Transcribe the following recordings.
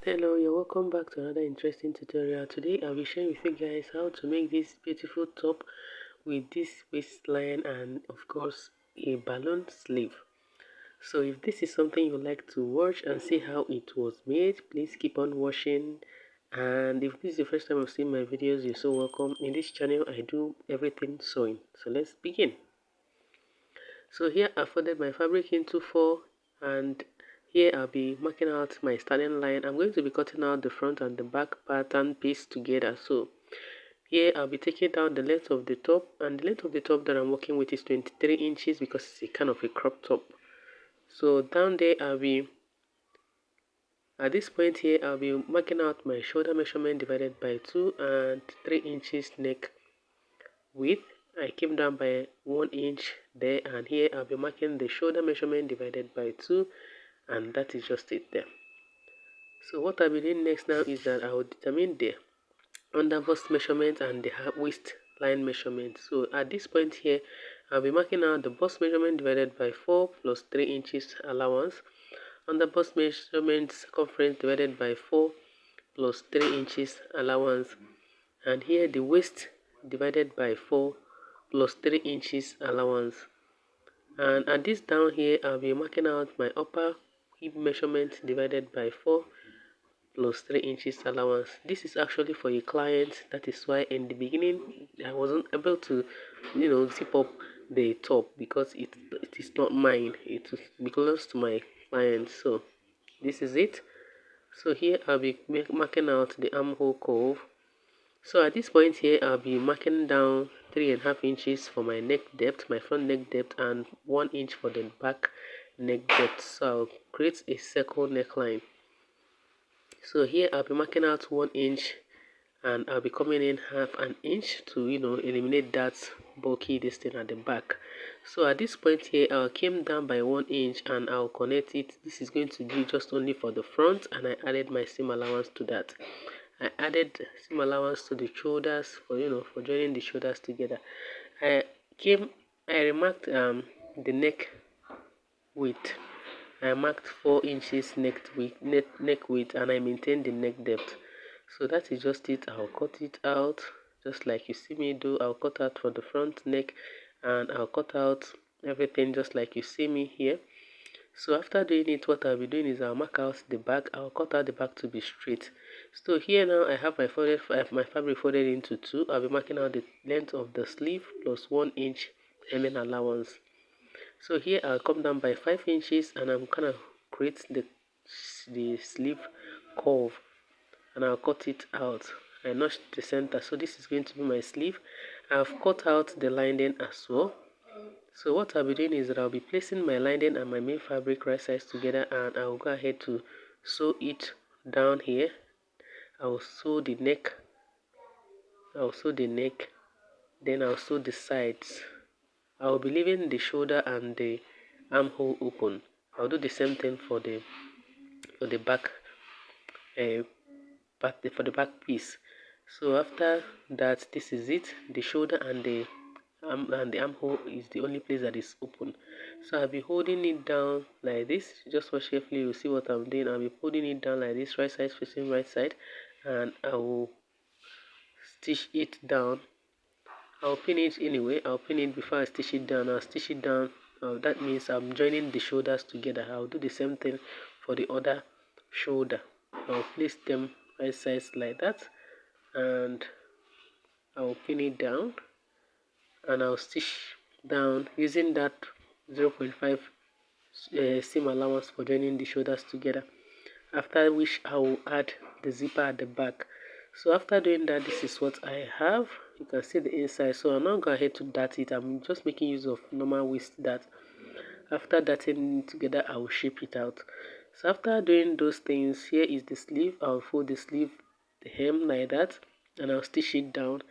Hello, you're welcome back to another interesting tutorial. Today I'll be sharing with you guys how to make this beautiful top with this waistline and of course a balloon sleeve. So if this is something you like to watch and see how it was made, please keep on watching. And if this is the first time you've seen my videos, you're so welcome. In this channel I do everything sewing. So let's begin. So here I folded my fabric into 4, and here I'll be marking out my starting line. I'm going to be cutting out the front and the back pattern piece together. So here I'll be taking down the length of the top, and the length of the top that I'm working with is 23 inches because it's a kind of a crop top. So down there at this point here I'll be marking out my shoulder measurement divided by 2 and 3 inches neck width. I came down by 1 inch there, and here I'll be marking the shoulder measurement divided by 2, and that is just it there. So what I'll be doing next now is that I will determine the under bust measurement and the waist line measurement. So at this point here I'll be marking out the bust measurement divided by 4 plus 3 inches allowance, under bust measurement circumference divided by 4 plus 3 inches allowance, and here the waist divided by 4 plus 3 inches allowance. And at this down here I'll be marking out my upper hip measurement divided by 4 plus 3 inches allowance. This is actually for a client. That is why in the beginning I wasn't able to zip up the top because it is not mine. It belongs to my client. So this is it. So here I'll be marking out the armhole curve. So at this point here I'll be marking down 3.5 inches for my neck depth, my front neck depth, and 1 inch for the back neck depth. So I'll create a circle neckline. So here I'll be marking out 1 inch, and I'll be coming in half an inch to eliminate that bulky distance at the back. So at this point here I came down by 1 inch and I'll connect it. This is going to be just only for the front, and I added my seam allowance to that. I added seam allowance to the shoulders for joining the shoulders together. I remarked the neck width. I marked 4 inches neck width, and I maintained the neck depth. So that is just it. I'll cut it out just like you see me do. I'll cut out for the front neck, and I'll cut out everything just like you see me here. So after doing it, what I'll be doing is I'll mark out the back. I'll cut out the back to be straight. So here now I have my fabric folded into 2. I'll be marking out the length of the sleeve plus 1 inch hemming allowance. So here I'll come down by 5 inches, and I'm gonna create the sleeve curve, and I'll cut it out. I notched the center, so this is going to be my sleeve. I've cut out the lining as well. So what I'll be doing is that I'll be placing my lining and my main fabric right sides together, and I'll go ahead to sew it down here. I'll sew the neck, then I'll sew the sides. I'll be leaving the shoulder and the armhole open. I'll do the same thing for the back for the back piece. So after that, this is it. The shoulder and the armhole is the only place that is open. So I'll be holding it down like this. Just watch carefully, you'll see what I'm doing. I'll be holding it down like this, right side facing right side, and I will stitch it down. I'll pin it anyway. I'll pin it before I stitch it down. I'll stitch it down. That means I'm joining the shoulders together. I'll do the same thing for the other shoulder. I'll place them right sides like that, and I'll pin it down, and I'll stitch down using that 0.5 seam allowance for joining the shoulders together. After which I will add the zipper at the back. So after doing that, this is what I have. You can see the inside. So I'm not going ahead to dart it. I'm just making use of normal waist dart. After darting it together, I will shape it out. So after doing those things, here is the sleeve. I'll fold the sleeve, the hem like that, and I'll stitch it down.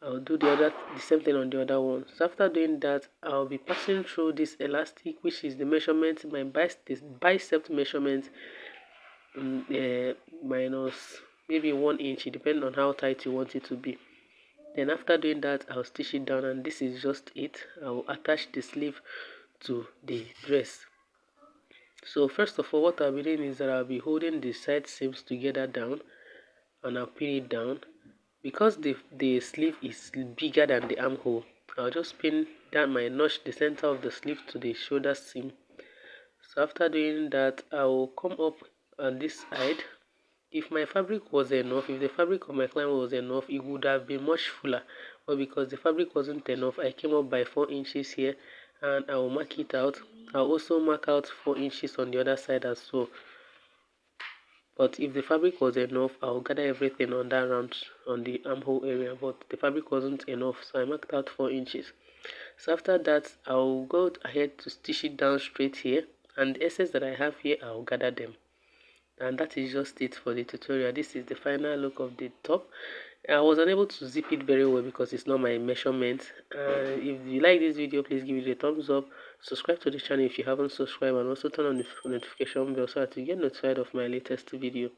I'll do the same thing on the other one. So after doing that, I'll be passing through this elastic, which is the measurement, my bicep measurement, minus maybe 1 inch, depending on how tight you want it to be. Then after doing that, I'll stitch it down, and this is just it. I'll attach the sleeve to the dress. So first of all, what I'll be doing is that I'll be holding the side seams together down, and I'll pin it down. Because the sleeve is bigger than the armhole, I'll just pin down my notch the center of the sleeve to the shoulder seam. So after doing that, I will come up on this side. If my fabric was enough, if the fabric of my client was enough, it would have been much fuller. But because the fabric wasn't enough, I came up by 4 inches here, and I will mark it out. I'll also mark out 4 inches on the other side as well. But if the fabric was enough, I'll gather everything on that round on the armhole area. But the fabric wasn't enough, so I marked out 4 inches. So after that, I'll go ahead to stitch it down straight here, and the excess that I have here, I'll gather them. And that is just it for the tutorial. This is the final look of the top. I was unable to zip it very well because it's not my measurement. If you like this video, please give it a thumbs up, subscribe to the channel if you haven't subscribed, and also turn on the notification bell so that you get notified of my latest video.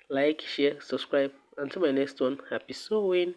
Like, share, subscribe. Until my next one, happy sewing.